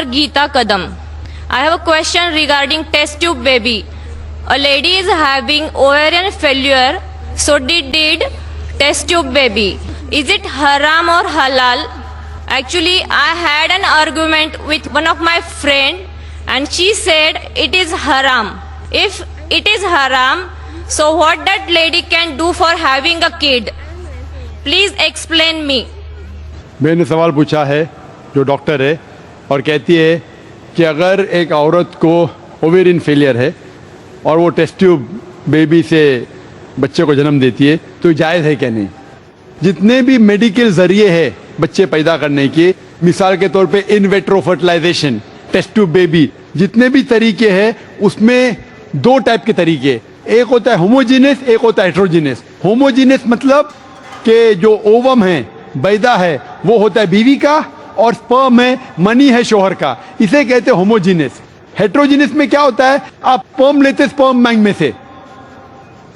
Geeta Kadam. I have a question regarding test tube baby. A lady is having ovarian failure, so did test tube baby. Is it haram or halal? Actually, I had an argument with one of my friend and she said it is haram. If it is haram, so what that lady can do for having a kid? Please explain me. मैंने सवाल पूछा है जो doctor है और कहती है कि अगर एक औरत को ओवेरियन फेलियर है और वो टेस्ट ट्यूब बेबी से बच्चे को जन्म देती है तो जायज़ है क्या नहीं. जितने भी मेडिकल ज़रिए है बच्चे पैदा करने के, मिसाल के तौर पे इन वेट्रो फर्टिलाइजेशन, टेस्ट ट्यूब बेबी, जितने भी तरीके हैं उसमें दो टाइप के तरीके, एक होता है होमोजीनियस, एक होता है हेट्रोजीनियस. होमोजीनियस मतलब कि जो ओवम है, बैदा है, वो होता है बीवी का और स्पर्म है, मनी है शोहर का, इसे कहते हैं होमोजीनियस. हेट्रोजीनियस में क्या होता है, आप स्पर्म लेते स्पर्म बैंक में से,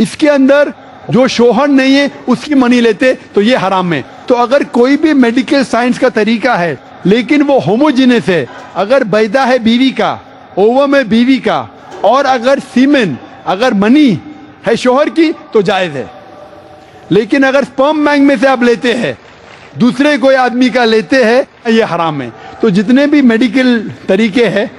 इसके अंदर जो शोहर नहीं है उसकी मनी लेते, तो ये हराम है. तो अगर कोई भी मेडिकल साइंस का तरीका है लेकिन वो होमोजीनियस है, अगर बैदा है बीवी का, ओवम है बीवी का और अगर सीमेन, अगर मनी है शोहर की तो जायज़ है. लेकिन अगर स्पर्म बैंक में से आप लेते हैं, दूसरे कोई आदमी का लेते हैं, ये हराम है. तो जितने भी मेडिकल तरीके हैं,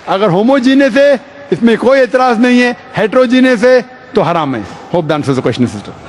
अगर होमोजीनियस है इसमें कोई एतराज़ नहीं है, हेट्रोजीनियस है तो हराम है. Hope that answers the question sister.